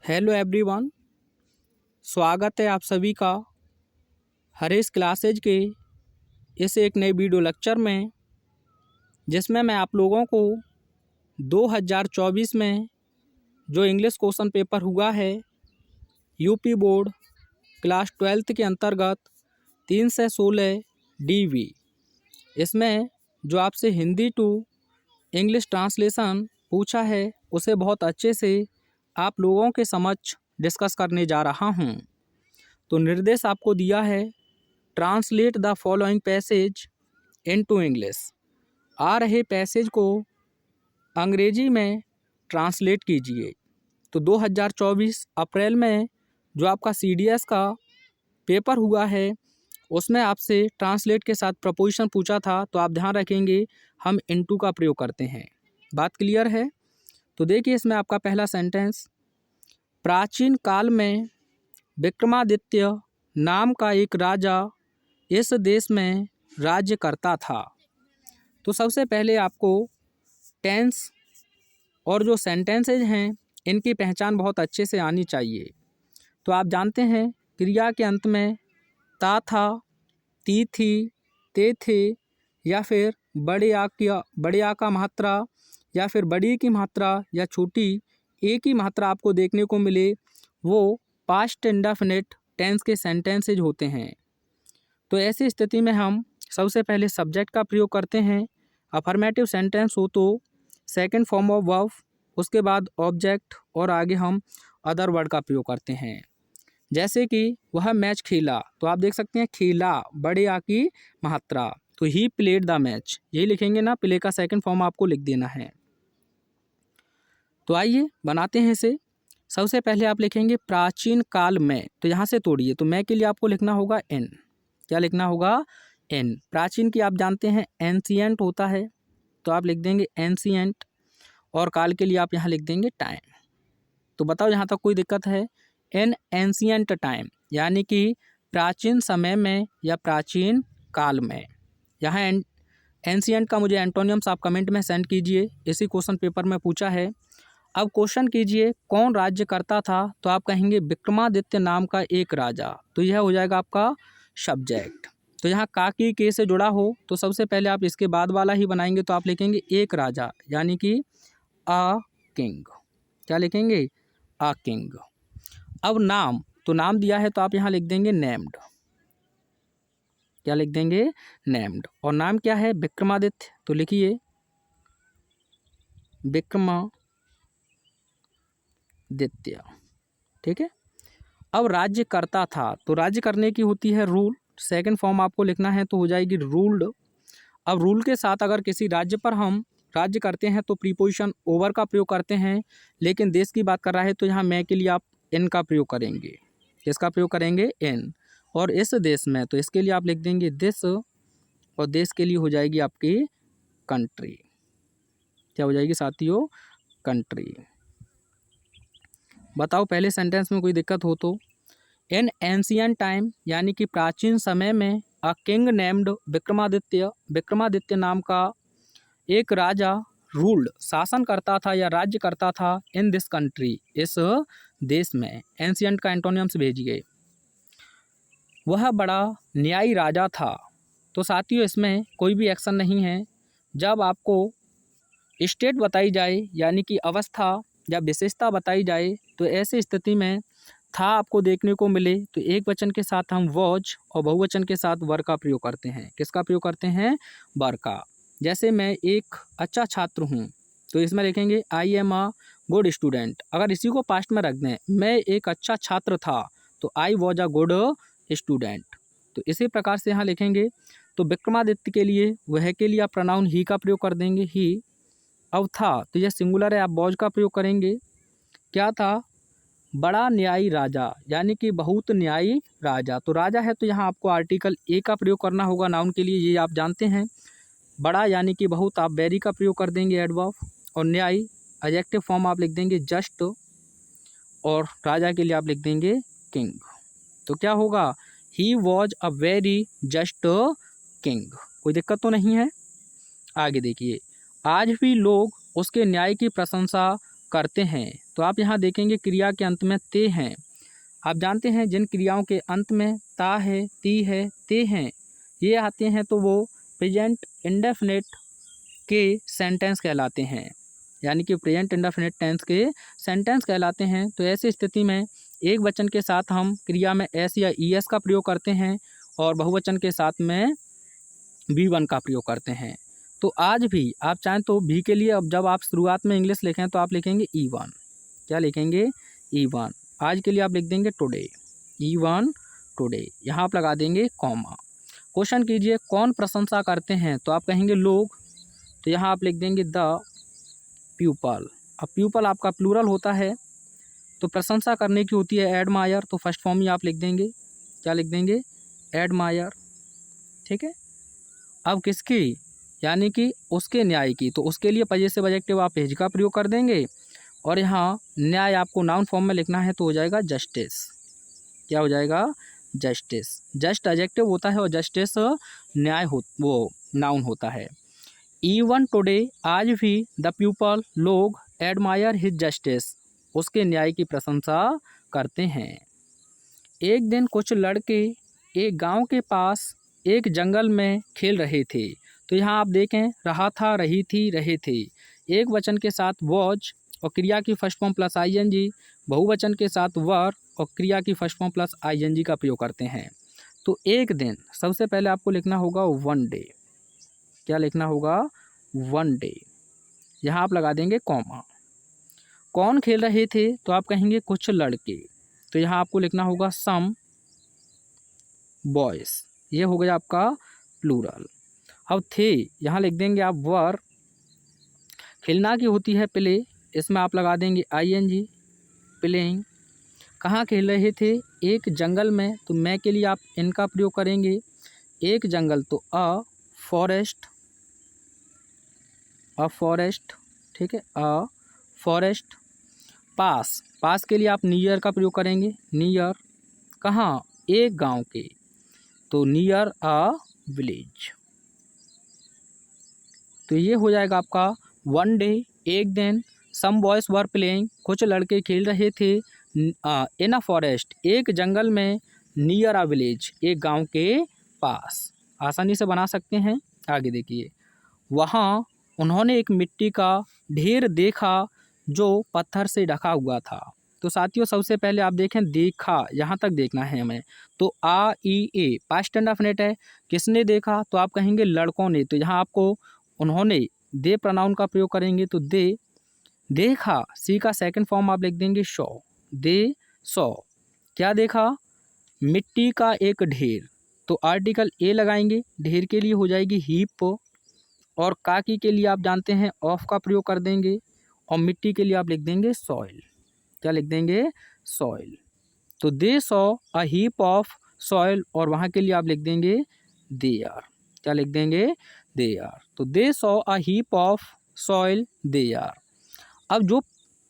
Hello everyone, स्वागत है आप सभी का हरीश क्लासेज के इस एक नए वीडियो लेक्चर में, जिसमें मैं आप लोगों को 2024 में जो इंग्लिश क्वेश्चन पेपर हुआ है यूपी बोर्ड क्लास 12th के अंतर्गत 3 से 16 डीवी, इसमें जो आपसे हिंदी टू इंग्लिश ट्रांसलेशन पूछा है उसे बहुत अच्छे से आप लोगों के समक्ष डिस्कस करने जा रहा हूं। तो निर्देश आपको दिया है, translate the following passage into English. आ रहे पैसेज को अंग्रेजी में ट्रांसलेट कीजिए। तो 2024 अप्रैल में जो आपका सीडीएस का पेपर हुआ है उसमें आपसे ट्रांसलेट के साथ प्रपोजिशन पूछा था, तो आप ध्यान रखेंगे हम इनटू का प्रयोग करते हैं। बात क्लियर है? तो देखिए इसमें आपका पहला सेंटेंस, प्राचीन काल में विक्रमादित्य नाम का एक राजा इस देश में राज्य करता था। तो सबसे पहले आपको टेंस और जो सेंटेंसेज हैं इनकी पहचान बहुत अच्छे से आनी चाहिए। तो आप जानते हैं क्रिया के अंत में ता था, ती थी, ते थे, या फिर बड़े आ का मात्रा या फिर बड़ी की मात्रा या छोटी ए की मात्रा आपको देखने को मिले, वो पास्ट इंडेफिनिट टेंस के सेंटेंसेज होते हैं। तो ऐसी स्थिति में हम सबसे पहले सब्जेक्ट का प्रयोग करते हैं। अफर्मेटिव सेंटेंस हो तो सेकंड फॉर्म ऑफ वर्ब, उसके बाद ऑब्जेक्ट और आगे हम अदर वर्ड का प्रयोग करते हैं। जैसे कि वह मैच खेला, तो आप देख सकते हैं खेला बड़े आ की मात्रा, तो ही प्लेड द मैच, यही लिखेंगे ना, प्ले का सेकंड फॉर्म आपको लिख देना है। तो आइए बनाते हैं इसे। सबसे पहले आप लिखेंगे प्राचीन काल में, तो यहाँ से तोड़िए, तो मैं के लिए आपको लिखना होगा एन। क्या लिखना होगा? एन। प्राचीन की आप जानते हैं एंशिएंट होता है, तो आप लिख देंगे एंशिएंट, और काल के लिए आप यहाँ लिख देंगे टाइम। तो बताओ यहाँ तक कोई दिक्कत है? एन एंशिएंट टाइम, यानी कि प्राचीन समय में या प्राचीन काल में। यहाँ एंशिएंट का मुझे एंटोनियम्स आप कमेंट में सेंड कीजिए, इसी क्वेश्चन पेपर में पूछा है। अब क्वेश्चन कीजिए कौन राज्य करता था, तो आप कहेंगे विक्रमादित्य नाम का एक राजा, तो यह हो जाएगा आपका सब्जेक्ट। तो यहाँ का की के से जुड़ा हो तो सबसे पहले आप इसके बाद वाला ही बनाएंगे, तो आप लिखेंगे एक राजा, यानी कि अ किंग। क्या लिखेंगे? A king. अब नाम, तो नाम दिया है तो आप यहाँ लिख देंगे नेम्ड। क्या लिख देंगे? नेम्ड। और नाम क्या है? विक्रमादित्य, तो लिखिए विक्रमादित्य। ठीक है। अब राज्य करता था, तो राज्य करने की होती है रूल, सेकंड फॉर्म आपको लिखना है तो हो जाएगी रूल्ड। अब रूल के साथ अगर किसी राज्य पर हम राज्य करते हैं तो प्रीपोजिशन ओवर का प्रयोग करते हैं, लेकिन देश की बात कर रहा है तो यहाँ मैं के लिए आप इन का प्रयोग करेंगे। किसका प्रयोग करेंगे? इन। और इस देश में, तो इसके लिए आप लिख देंगे दिस, और देश के लिए हो जाएगी आपकी कंट्री। क्या हो जाएगी साथियों? कंट्री। बताओ पहले सेंटेंस में कोई दिक्कत हो तो। इन एंशिएंट टाइम, यानी कि प्राचीन समय में, a king named Vikramaditya, Vikramaditya नाम का एक राजा, रूल्ड शासन करता था या राज्य करता था, इन दिस कंट्री इस देश में। एंशिएंट का एंटोनियम्स भेजिए। वह बड़ा न्यायी राजा था, तो साथियों इसमें कोई भी एक्शन नहीं है। जब आपको स्टेट बताई जाए, यानी कि अवस्था या विशेषता बताई जाए, तो ऐसी स्थिति में था आपको देखने को मिले तो एक वचन के साथ हम वॉज और बहुवचन के साथ वर का प्रयोग करते हैं। किसका प्रयोग करते हैं? वर का। जैसे मैं एक अच्छा छात्र हूँ, तो इसमें लिखेंगे I am a good student. अगर इसी को पास्ट में रख दें, मैं एक अच्छा छात्र था, तो I was a good student. तो इसी प्रकार से यहाँ लिखेंगे। तो विक्रमादित्य के लिए, वह के लिए आप प्रोनाउन ही का प्रयोग कर देंगे, ही। अब था, तो यह सिंगुलर है, आप वॉज का प्रयोग करेंगे। क्या था? बड़ा न्यायी राजा, यानी कि बहुत न्यायी राजा। तो राजा है तो यहाँ आपको आर्टिकल ए का प्रयोग करना होगा नाउन के लिए, ये आप जानते हैं। बड़ा यानी कि बहुत, आप वेरी का प्रयोग कर देंगे एडवर्ब। और न्यायी एडजेक्टिव फॉर्म आप लिख देंगे जस्ट, और राजा के लिए आप लिख देंगे किंग। तो क्या होगा? He was a very just king. कोई दिक्कत तो नहीं है? आगे देखिए, आज भी लोग उसके न्याय की प्रशंसा करते हैं। तो आप यहाँ देखेंगे क्रिया के अंत में ते हैं। आप जानते हैं जिन क्रियाओं के अंत में ता है, ती है, ते हैं, ये आते हैं तो वो प्रेजेंट इंडेफिनिट के सेंटेंस कहलाते हैं, यानी कि प्रेजेंट इंडेफिनिट टेंस के सेंटेंस कहलाते हैं। तो ऐसी स्थिति में एक वचन के साथ हम क्रिया में एस या ई एस का प्रयोग करते हैं और बहुवचन के साथ में बी वन का प्रयोग करते हैं। तो आज भी आप चाहें तो भी के लिए अब जब आप शुरुआत में इंग्लिश लिखें तो आप लिखेंगे ई वन। क्या लिखेंगे? E one. आज के लिए आप लिख देंगे टुडे, ई वन टुडे। यहाँ आप लगा देंगे कॉमा। क्वेश्चन कीजिए कौन प्रशंसा करते हैं? तो आप कहेंगे लोग, तो यहाँ आप लिख देंगे द पीपल। अब पीपल आपका प्लूरल होता है तो प्रशंसा करने की होती है एडमायर, तो फर्स्ट फॉर्म ही आप लिख देंगे। क्या लिख देंगे? एडमायर। ठीक है। अब किसकी? यानी कि उसके न्याय की, तो उसके लिए पजेसिव एडजेक्टिव आप एज का प्रयोग कर देंगे और यहाँ न्याय आपको नाउन फॉर्म में लिखना है तो हो जाएगा जस्टिस। क्या हो जाएगा? जस्टिस। जस्ट एडजेक्टिव होता है और जस्टिस न्याय हो, वो नाउन होता है। इवन टुडे, आज भी द पीपल, लोग, एडमायर हिज जस्टिस, उसके न्याय की प्रशंसा करते हैं। एक दिन कुछ लड़के एक गांव के पास एक जंगल में खेल रहे थे। तो यहाँ आप देखें रहा था, रही थी, रहे थे, एक वचन के साथ वॉज और क्रिया की फर्स्ट फॉर्म प्लस आईएनजी, बहुवचन के साथ वर और क्रिया की फर्स्ट फॉर्म प्लस आईएनजी का प्रयोग करते हैं। तो एक दिन, सबसे पहले आपको लिखना होगा वन डे। क्या लिखना होगा? One day. यहाँ आप लगा देंगे कॉमा। कौन खेल रहे थे? तो आप कहेंगे कुछ लड़के, तो यहाँ आपको लिखना होगा सम बॉयज़। ये हो गया आपका प्लूरल। अब थे, यहाँ लिख देंगे आप वर। खेलना की होती है प्ले, इसमें आप लगा देंगे आईएनजी, प्लेइंग। कहाँ खेल रहे थे? एक जंगल में, तो मैं के लिए आप इनका प्रयोग करेंगे। एक जंगल तो अ फॉरेस्ट, अ फॉरेस्ट। ठीक है, अ फॉरेस्ट। पास, पास के लिए आप नियर का प्रयोग करेंगे, नियर। कहाँ? एक गांव के, तो नियर अ विलेज। तो ये हो जाएगा आपका वन डे, एक दिन, सम बॉयज़ वर प्लेइंग, कुछ लड़के खेल रहे थे, इन अ फॉरेस्ट, एक जंगल में, नियर अ विलेज, एक गांव के पास। आसानी से बना सकते हैं। आगे देखिए, वहाँ उन्होंने एक मिट्टी का ढेर देखा जो पत्थर से ढका हुआ था। तो साथियों सबसे पहले आप देखें देखा, यहाँ तक देखना है हमें। तो आ ई ए पास्ट इंडेफिनिट है। किसने देखा? तो आप कहेंगे लड़कों ने, तो यहाँ आपको उन्होंने दे प्रोनाउन का प्रयोग करेंगे, तो दे देखा, सी का सेकंड फॉर्म आप लिख देंगे शॉ, दे सॉ। क्या देखा? मिट्टी का एक ढेर, तो आर्टिकल ए लगाएंगे, ढेर के लिए हो जाएगी हीप, और काकी के लिए आप जानते हैं ऑफ का प्रयोग कर देंगे, और मिट्टी के लिए आप लिख देंगे सॉइल। क्या लिख देंगे? सॉइल। तो they saw a heap of soil, और वहाँ के लिए आप लिख देंगे देयर। क्या लिख देंगे? देयर। तो they saw a heap of soil there. अब जो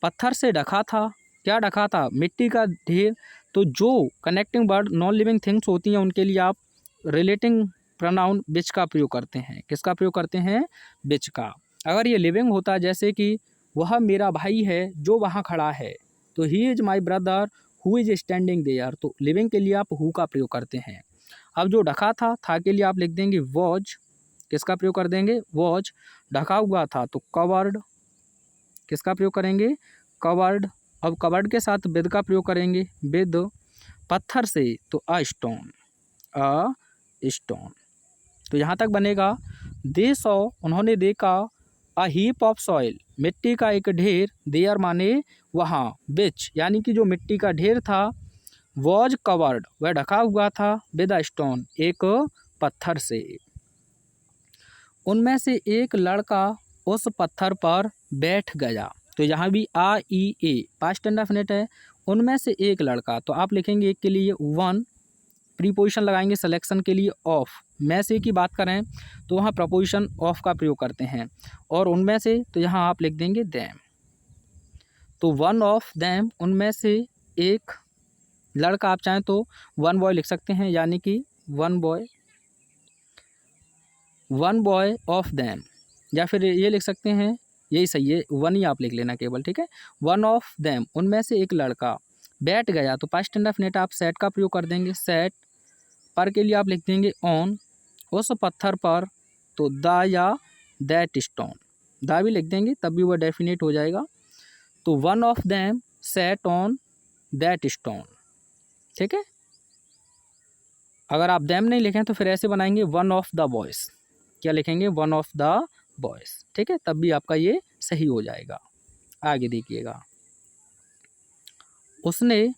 पत्थर से ढका था, क्या ढका था? मिट्टी का ढेर। तो जो connecting word non living things होती हैं उनके लिए आप रिलेटिंग प्रोनाउन विच का प्रयोग करते हैं। किसका प्रयोग करते हैं? विच का। अगर ये लिविंग होता, जैसे कि वह मेरा भाई है जो वहाँ खड़ा है, तो he is my brother who is standing there, तो लिविंग के लिए आप हु का प्रयोग करते हैं। अब जो ढका था के लिए आप लिख देंगे वॉज। किसका प्रयोग कर देंगे? वॉज। ढका हुआ था तो कवर्ड। किसका प्रयोग करेंगे? कवर्ड। अब कवर्ड के साथ विद का प्रयोग करेंगे, विद। पत्थर से तो अ स्टोन, अ स्टोन। तो यहाँ तक बनेगा दे सॉ, उन्होंने देखा, अ हीप ऑफ सॉइल, मिट्टी का एक ढेर, देयर माने वहाँ, विच यानी कि जो मिट्टी का ढेर था, वॉज कवर्ड वह ढका हुआ था, विद अ स्टोन एक पत्थर से। उनमें से एक लड़का उस पत्थर पर बैठ गया। तो यहाँ भी आ ई ए पास्ट इंडेफिनिट है। उनमें से एक लड़का, तो आप लिखेंगे एक के लिए वन, प्रीपोजिशन लगाएंगे सिलेक्शन के लिए ऑफ। में से की बात करें तो वहाँ प्रपोजिशन ऑफ का प्रयोग करते हैं, और उनमें से तो यहाँ आप लिख देंगे दैम। तो वन ऑफ दैम, उनमें से एक लड़का, आप चाहें तो वन बॉय लिख सकते हैं, यानी कि वन बॉय ऑफ दैम, या फिर ये लिख सकते हैं यही सही है, वन ही आप लिख लेना केवल, ठीक है। वन ऑफ देम, उनमें से एक लड़का बैठ गया, तो पास्ट इंडेफिनिट आप सेट का प्रयोग कर देंगे। सेट पर के लिए आप लिख देंगे ऑन, उस पत्थर पर, तो द या दैट स्टोन, द भी लिख देंगे तब भी वह डेफिनेट हो जाएगा। तो one of them set on that stone, ठीक है। अगर आप देम नहीं लिखें तो फिर ऐसे बनाएंगे वन ऑफ द बॉयज़, क्या लिखेंगे, वन ऑफ द बॉयज़, ठीक है, तब भी आपका ये सही हो जाएगा। आगे देखिएगा, उसने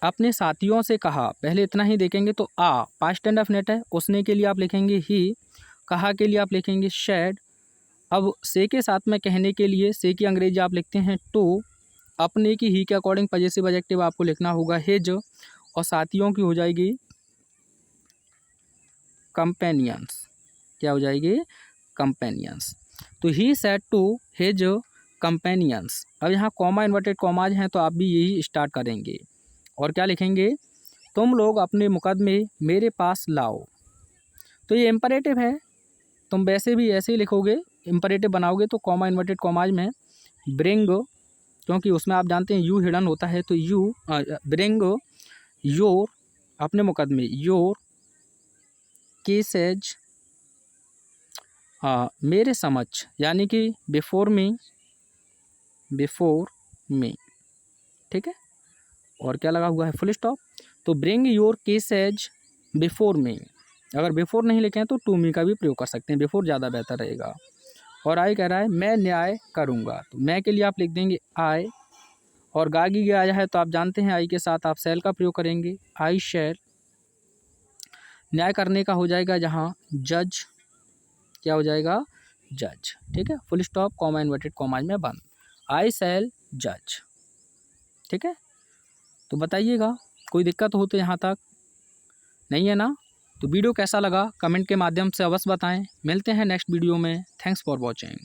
अपने साथियों से कहा, पहले इतना ही देखेंगे तो आ पास्ट इंडेफिनिट है, उसने के लिए आप लिखेंगे ही, कहा के लिए आप लिखेंगे शेड। अब से के साथ में कहने के लिए से की अंग्रेजी आप लिखते हैं टू, अपने की ही के अकॉर्डिंग पजेसिव एडजेक्टिव आपको लिखना होगा हिज, और साथियों की हो जाएगी कंपेनियंस, क्या हो जाएगी, कंपेनियंस। तो he said to his companions, अब यहाँ कॉमा इन्वर्टेड कॉमाज हैं तो आप भी यही स्टार्ट करेंगे और क्या लिखेंगे, तुम लोग अपने मुकदमे मेरे पास लाओ। तो ये इम्परेटिव है, तुम वैसे भी ऐसे ही लिखोगे, इम्परेटिव बनाओगे तो कॉमा इन्वर्टेड कॉमाज में ब्रिंग, क्योंकि उसमें आप जानते हैं यू हिडन होता है, तो यू ब्रिंग योर, अपने मुकदमे, योर केसेज मेरे समक्ष, यानी कि बिफोर मी, ठीक है। और क्या लगा हुआ है, फुल स्टॉप। तो bring your cases before me, अगर बिफोर नहीं लिखें तो टू मी का भी प्रयोग कर सकते हैं, बिफोर ज़्यादा बेहतर रहेगा। और आई कह रहा है मैं न्याय करूँगा, तो मैं के लिए आप लिख देंगे आई, और गागी आया है तो आप जानते हैं आई के साथ आप शैल का प्रयोग करेंगे, आई शैल। न्याय करने का हो जाएगा जहाँ जज, क्या हो जाएगा, जज, ठीक है, full stop, comma inverted commas में बंद, आई शैल जज, ठीक है। तो बताइएगा कोई दिक्कत हो तो यहाँ तक नहीं है ना। तो वीडियो कैसा लगा कमेंट के माध्यम से अवश्य बताएं। मिलते हैं नेक्स्ट वीडियो में। Thanks for watching.